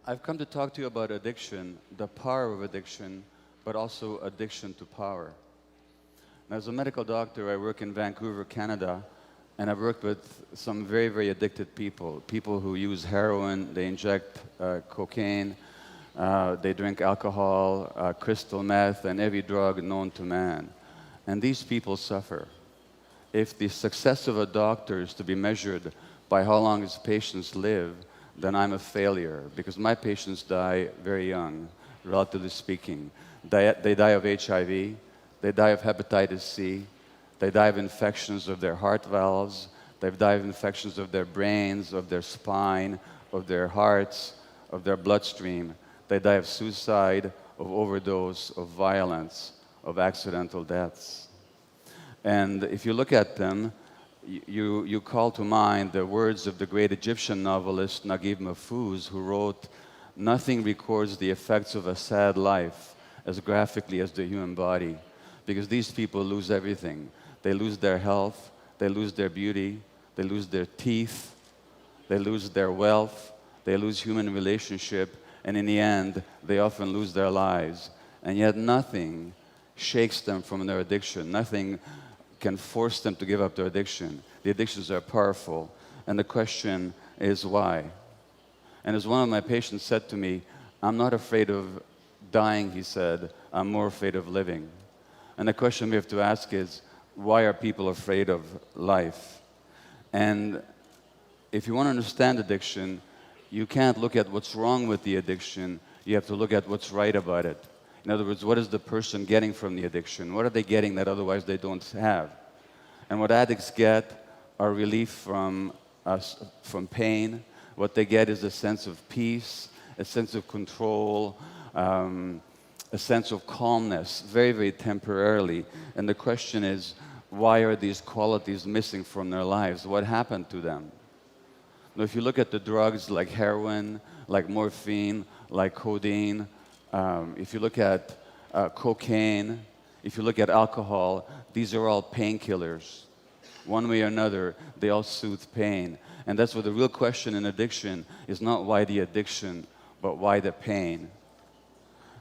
I've come to talk to you about addiction, the power of addiction, but also addiction to power. As a medical doctor, I work in Vancouver, Canada, and I've worked with some very, very addicted people. People who use heroin, they inject cocaine, they drink alcohol, crystal meth, and every drug known to man. And these people suffer. If the success of a doctor is to be measured by how long his patients live, then I'm a failure, because my patients die very young, relatively speaking. They die of HIV, they die of hepatitis C, they die of infections of their heart valves, they die of infections of their brains, of their spine, of their hearts, of their bloodstream. They die of suicide, of overdose, of violence, of accidental deaths. And if you look at them, you call to mind the words of the great Egyptian novelist Naguib Mahfouz, who wrote, "Nothing records the effects of a sad life as graphically as the human body," because these people lose everything. They lose their health, they lose their beauty, they lose their teeth, they lose their wealth, they lose human relationship, and in the end, they often lose their lives. And yet nothing shakes them from their addiction. Nothing can force them to give up their addiction. The addictions are powerful, and the question is why? And as one of my patients said to me, "I'm not afraid of dying," he said, "I'm more afraid of living." And the question we have to ask is, why are people afraid of life? And if you want to understand addiction, you can't look at what's wrong with the addiction, you have to look at what's right about it. In other words, what is the person getting from the addiction? What are they getting that otherwise they don't have? And what addicts get are relief from pain. What they get is a sense of peace, a sense of control, a sense of calmness, very, very temporarily. And the question is, why are these qualities missing from their lives? What happened to them? Now, if you look at the drugs like heroin, like morphine, like codeine, if you look at cocaine, if you look at alcohol, these are all painkillers. One way or another, they all soothe pain. And that's what the real question in addiction is, not why the addiction, but why the pain.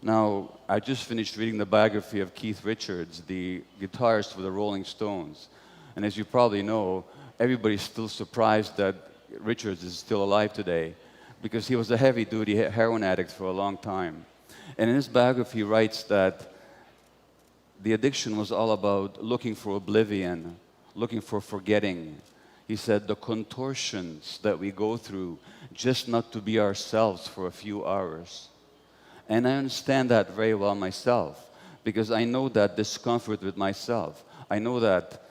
Now, I just finished reading the biography of Keith Richards, the guitarist for the Rolling Stones. And as you probably know, everybody's still surprised that Richards is still alive today, because he was a heavy-duty heroin addict for a long time. And in his biography, he writes that the addiction was all about looking for oblivion, looking for forgetting. He said, the contortions that we go through just not to be ourselves for a few hours. And I understand that very well myself, because I know that discomfort with myself. I know that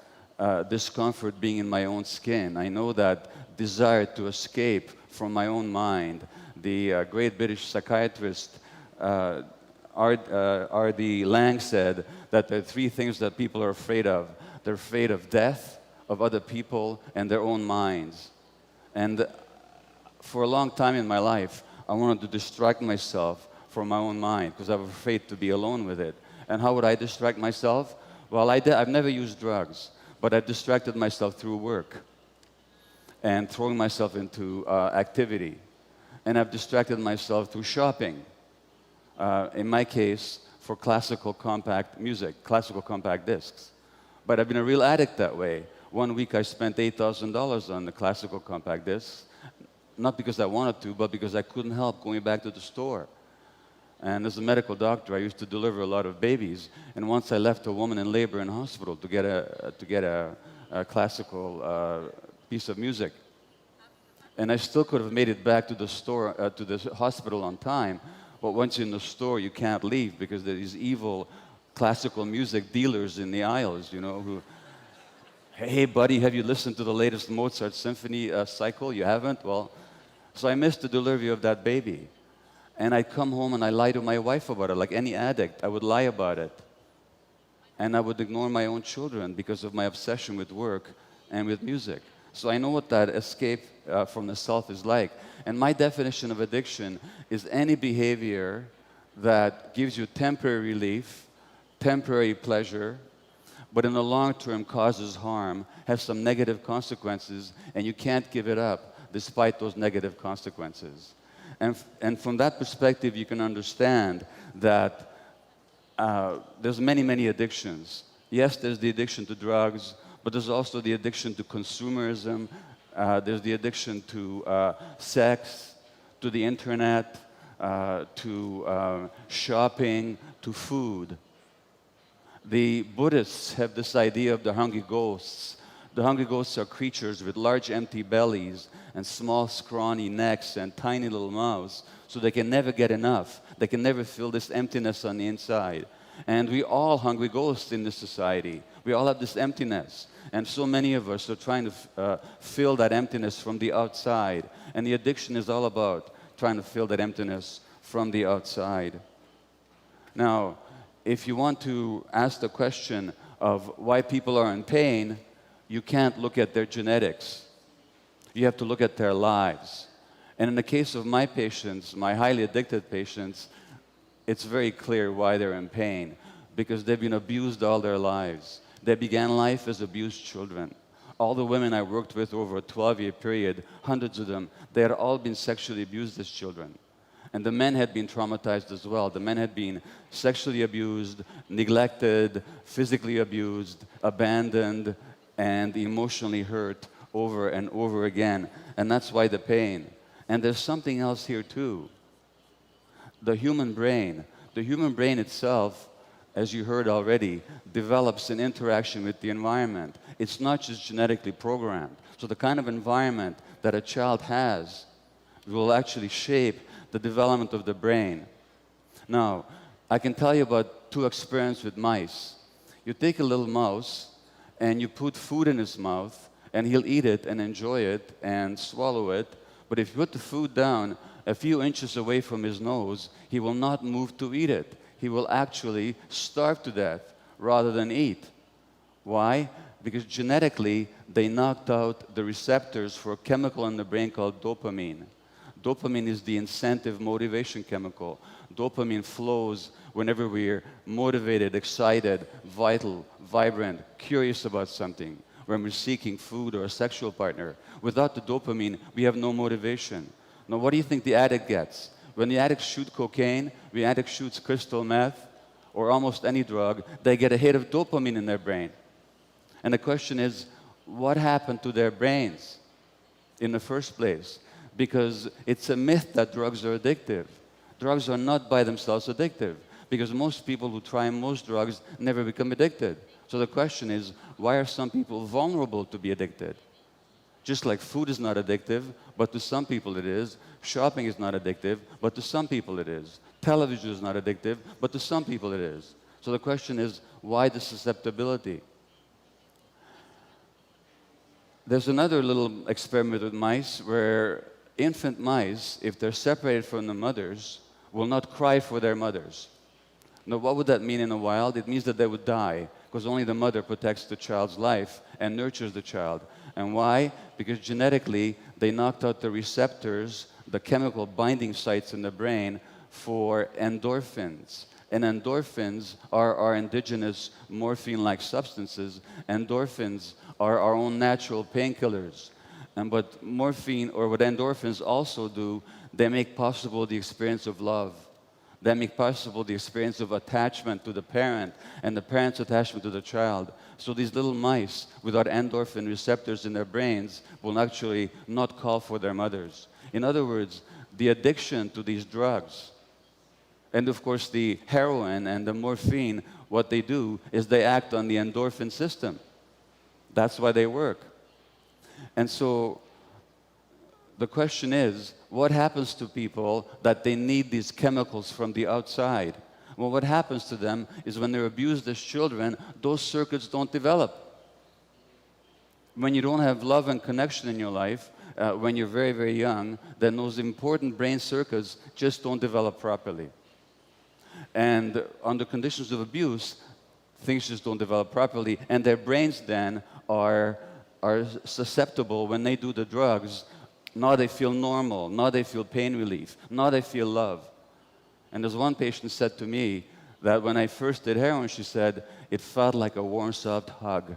discomfort being in my own skin. I know that desire to escape from my own mind. The great British psychiatrist R.D. Lang said that there are three things that people are afraid of. They're afraid of death, of other people, and their own minds. And for a long time in my life, I wanted to distract myself from my own mind, because I was afraid to be alone with it. And how would I distract myself? Well, I've never used drugs, but I've distracted myself through work and throwing myself into activity. And I've distracted myself through shopping. In my case, for classical compact music, classical compact discs. But I've been a real addict that way. One week I spent $8,000 on the classical compact discs, not because I wanted to, but because I couldn't help going back to the store. And as a medical doctor, I used to deliver a lot of babies. And once I left a woman in labor in hospital to get a classical piece of music. And I still could have made it back to the store, to the hospital on time. But once you're in the store, you can't leave, because there are these evil classical music dealers in the aisles, you know, who, "Hey, buddy, have you listened to the latest Mozart symphony cycle? You haven't? Well," so I missed the delivery of that baby. And I'd come home and I'd lie to my wife about it, like any addict. I would lie about it. And I would ignore my own children because of my obsession with work and with music. So I know what that escape from the self is like. And my definition of addiction is any behavior that gives you temporary relief, temporary pleasure, but in the long term causes harm, has some negative consequences, and you can't give it up despite those negative consequences. And from that perspective, you can understand that there's many, many addictions. Yes, there's the addiction to drugs, but there's also the addiction to consumerism. There's the addiction to sex, to the internet, to shopping, to food. The Buddhists have this idea of the hungry ghosts. The hungry ghosts are creatures with large empty bellies and small scrawny necks and tiny little mouths, so they can never get enough. They can never fill this emptiness on the inside. And we all hungry ghosts in this society. We all have this emptiness. And so many of us are trying to fill that emptiness from the outside. And the addiction is all about trying to fill that emptiness from the outside. Now, if you want to ask the question of why people are in pain, you can't look at their genetics. You have to look at their lives. And in the case of my patients, my highly addicted patients, it's very clear why they're in pain, because they've been abused all their lives. They began life as abused children. All the women I worked with over a 12-year period, hundreds of them, they had all been sexually abused as children. And the men had been traumatized as well. The men had been sexually abused, neglected, physically abused, abandoned, and emotionally hurt over and over again. And that's why the pain. And there's something else here too. The human brain itself, as you heard already, develops an interaction with the environment. It's not just genetically programmed. So the kind of environment that a child has will actually shape the development of the brain. Now, I can tell you about 2 experiences with mice. You take a little mouse and you put food in his mouth, and he'll eat it and enjoy it and swallow it. But if you put the food down a few inches away from his nose, he will not move to eat it. He will actually starve to death rather than eat. Why? Because genetically, they knocked out the receptors for a chemical in the brain called dopamine. Dopamine is the incentive motivation chemical. Dopamine flows whenever we're motivated, excited, vital, vibrant, curious about something, when we're seeking food or a sexual partner. Without the dopamine, we have no motivation. Now, what do you think the addict gets? When the addict shoots cocaine, the addict shoots crystal meth, or almost any drug, they get a hit of dopamine in their brain. And the question is, what happened to their brains in the first place? Because it's a myth that drugs are addictive. Drugs are not by themselves addictive, because most people who try most drugs never become addicted. So the question is, why are some people vulnerable to be addicted? Just like food is not addictive, but to some people it is. Shopping is not addictive, but to some people it is. Television is not addictive, but to some people it is. So the question is, why the susceptibility? There's another little experiment with mice where infant mice, if they're separated from the mothers, will not cry for their mothers. Now, what would that mean in the wild? It means that they would die, because only the mother protects the child's life and nurtures the child. And why? Because genetically, they knocked out the receptors, the chemical binding sites in the brain for endorphins. And endorphins are our indigenous morphine-like substances. Endorphins are our own natural painkillers. And what morphine, or what endorphins also do, they make possible the experience of love. They make possible the experience of attachment to the parent and the parent's attachment to the child. So these little mice without endorphin receptors in their brains will actually not call for their mothers. In other words, the addiction to these drugs, and of course the heroin and the morphine, what they do is they act on the endorphin system. That's why they work. And so the question is, what happens to people that they need these chemicals from the outside? Well, what happens to them is when they're abused as children, those circuits don't develop. When you don't have love and connection in your life, when you're very, very young, then those important brain circuits just don't develop properly. And under conditions of abuse, things just don't develop properly, and their brains then are susceptible when they do the drugs. Now they feel normal, now they feel pain relief, now they feel love. And there's one patient said to me that when I first did heroin, she said, it felt like a warm, soft hug,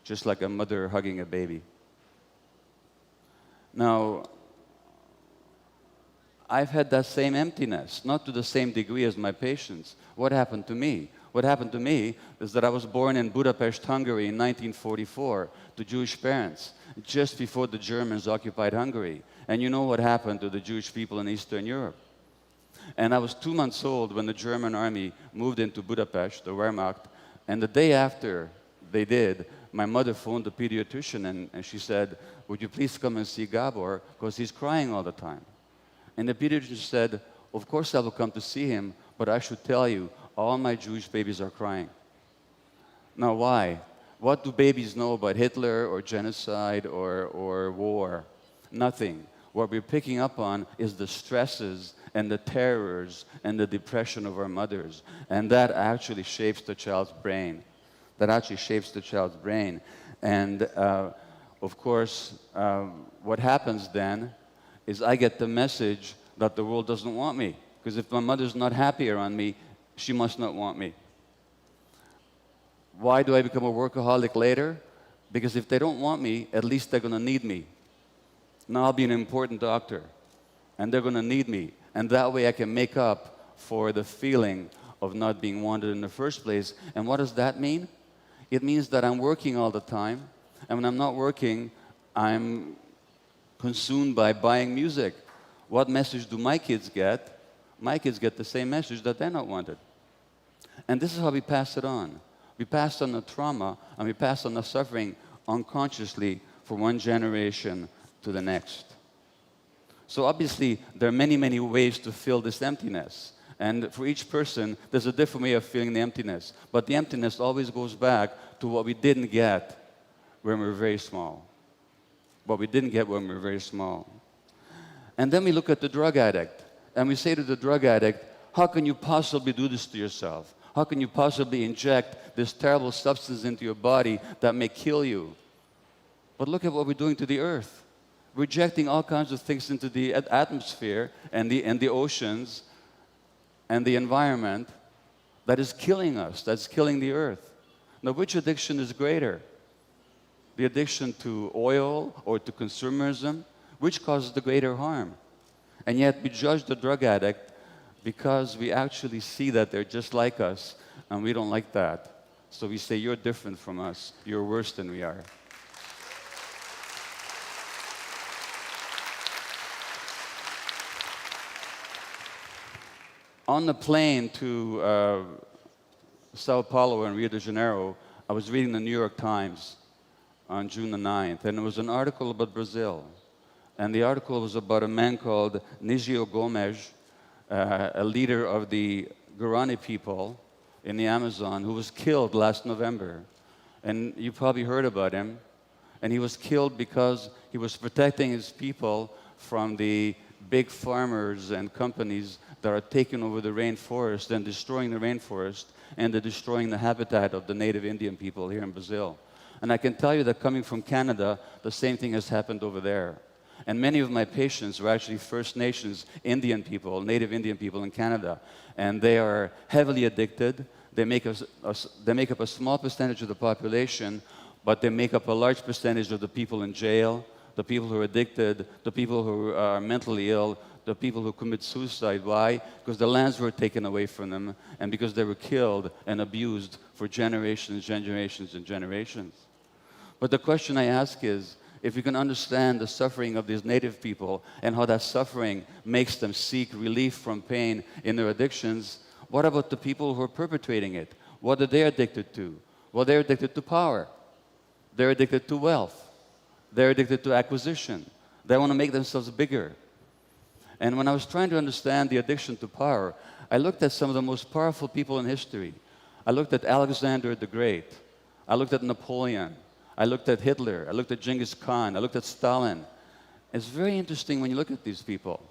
just like a mother hugging a baby. Now, I've had that same emptiness, not to the same degree as my patients. What happened to me? What happened to me is that I was born in Budapest, Hungary in 1944 to Jewish parents, just before the Germans occupied Hungary. And you know what happened to the Jewish people in Eastern Europe. And I was 2 months old when the German army moved into Budapest, the Wehrmacht, and the day after they did, my mother phoned the pediatrician and she said, "Would you please come and see Gabor, because he's crying all the time." And the pediatrician said, "Of course I will come to see him, but I should tell you, all my Jewish babies are crying." Now why? What do babies know about Hitler or genocide or war? Nothing. What we're picking up on is the stresses and the terrors and the depression of our mothers. And that actually shapes the child's brain. That actually shapes the child's brain. And of course, what happens then is I get the message that the world doesn't want me. Because if my mother's not happy around me, she must not want me. Why do I become a workaholic later? Because if they don't want me, at least they're going to need me. Now I'll be an important doctor, and they're going to need me. And that way I can make up for the feeling of not being wanted in the first place. And what does that mean? It means that I'm working all the time, and when I'm not working, I'm consumed by buying music. What message do my kids get? My kids get the same message, that they're not wanted. And this is how we pass it on. We pass on the trauma, and we pass on the suffering unconsciously from one generation to the next. So obviously, there are many, many ways to fill this emptiness. And for each person, there's a different way of feeling the emptiness. But the emptiness always goes back to what we didn't get when we were very small. What we didn't get when we were very small. And then we look at the drug addict, and we say to the drug addict, how can you possibly do this to yourself? How can you possibly inject this terrible substance into your body that may kill you? But look at what we're doing to the earth. We're injecting all kinds of things into the atmosphere and the oceans and the environment that is killing us, that's killing the earth. Now, which addiction is greater? The addiction to oil or to consumerism? Which causes the greater harm? And yet we judge the drug addict because we actually see that they're just like us, and we don't like that. So we say, you're different from us. You're worse than we are. On the plane to Sao Paulo and Rio de Janeiro, I was reading the New York Times on June the 9th, and there was an article about Brazil. And the article was about a man called Nigio Gomes, a leader of the Guarani people in the Amazon, who was killed last November. And you probably heard about him. And he was killed because he was protecting his people from the big farmers and companies that are taking over the rainforest and destroying the rainforest, and they're destroying the habitat of the native Indian people here in Brazil. And I can tell you that coming from Canada, the same thing has happened over there. And many of my patients are actually First Nations Indian people, native Indian people in Canada. And they are heavily addicted. They make up a small percentage of the population, but they make up a large percentage of the people in jail, the people who are addicted, the people who are mentally ill, the people who commit suicide. Why? Because the lands were taken away from them, and because they were killed and abused for generations, generations, and generations. But the question I ask is, if we can understand the suffering of these native people and how that suffering makes them seek relief from pain in their addictions, what about the people who are perpetrating it? What are they addicted to? Well, they're addicted to power. They're addicted to wealth. They're addicted to acquisition. They want to make themselves bigger. And when I was trying to understand the addiction to power, I looked at some of the most powerful people in history. I looked at Alexander the Great. I looked at Napoleon. I looked at Hitler. I looked at Genghis Khan. I looked at Stalin. It's very interesting when you look at these people.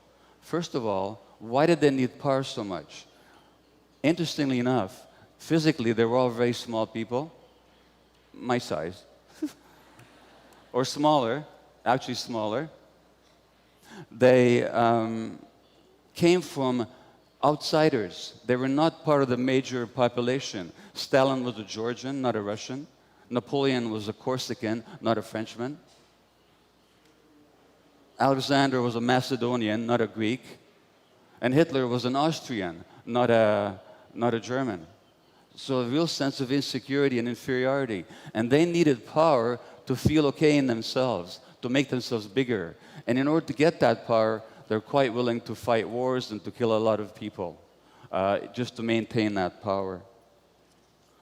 First of all, why did they need power so much? Interestingly enough, physically, they were all very small people, my size, or smaller, actually smaller. They came from outsiders. They were not part of the major population. Stalin was a Georgian, not a Russian. Napoleon was a Corsican, not a Frenchman. Alexander was a Macedonian, not a Greek. And Hitler was an Austrian, not a German. So a real sense of insecurity and inferiority. And they needed power to feel okay in themselves, to make themselves bigger. And in order to get that power, they're quite willing to fight wars and to kill a lot of people, just to maintain that power.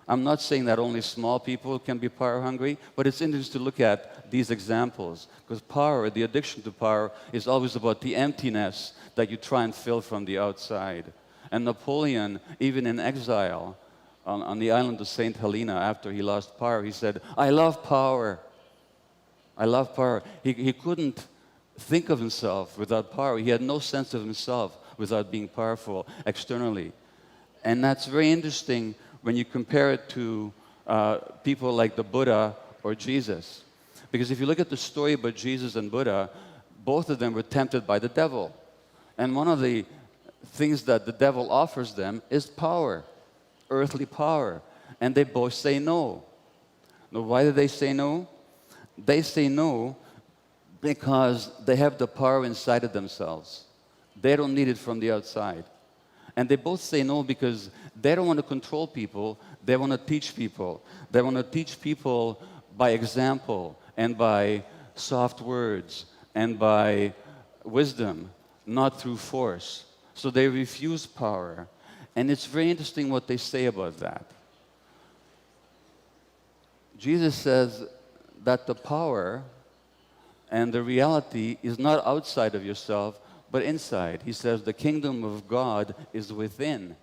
I'm not saying that only small people can be power hungry, but it's interesting to look at these examples, because power, the addiction to power, is always about the emptiness that you try and fill from the outside. And Napoleon, even in exile, on the island of St. Helena, after he lost power, he said, "I love power. I love power." He couldn't think of himself without power. He had no sense of himself without being powerful externally. And that's very interesting when you compare it to people like the Buddha or Jesus. Because if you look at the story about Jesus and Buddha, both of them were tempted by the devil. And one of the things that the devil offers them is power, earthly power. And they both say no. Now, why do they say no? They say no because they have the power inside of themselves. They don't need it from the outside. And they both say no because they don't want to control people, they want to teach people. They want to teach people by example and by soft words and by wisdom, not through force. So they refuse power. And it's very interesting what they say about that. Jesus says that the power and the reality is not outside of yourself, but inside. He says the kingdom of God is within.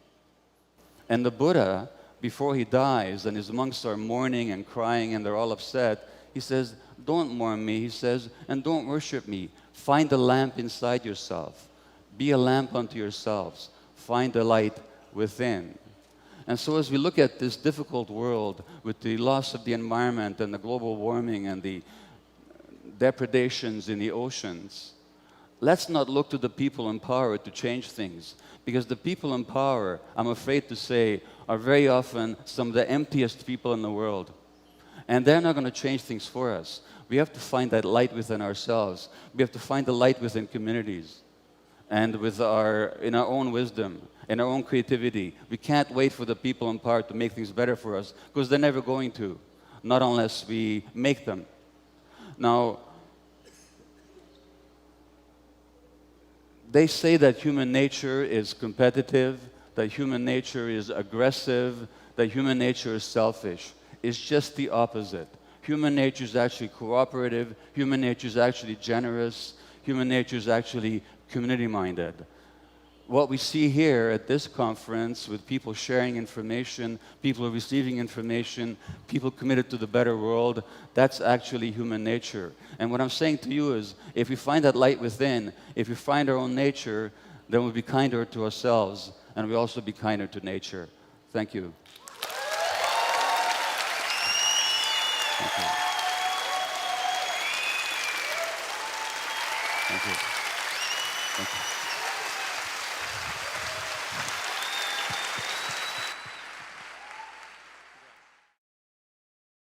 And the Buddha, before he dies, and his monks are mourning and crying and they're all upset, he says, "Don't mourn me," he says, "and don't worship me. Find the lamp inside yourself. Be a lamp unto yourselves. Find the light within." And so as we look at this difficult world with the loss of the environment and the global warming and the depredations in the oceans, let's not look to the people in power to change things, because the people in power, I'm afraid to say, are very often some of the emptiest people in the world. And they're not going to change things for us. We have to find that light within ourselves. We have to find the light within communities and in our own wisdom, in our own creativity. We can't wait for the people in power to make things better for us, because they're never going to, not unless we make them. Now, they say that human nature is competitive, that human nature is aggressive, that human nature is selfish. It's just the opposite. Human nature is actually cooperative, human nature is actually generous, human nature is actually community-minded. What we see here at this conference, with people sharing information, people receiving information, people committed to the better world, that's actually human nature. And what I'm saying to you is, if we find that light within, if we find our own nature, then we'll be kinder to ourselves, and we'll also be kinder to nature. Thank you. Thank you. Thank you. Thank you.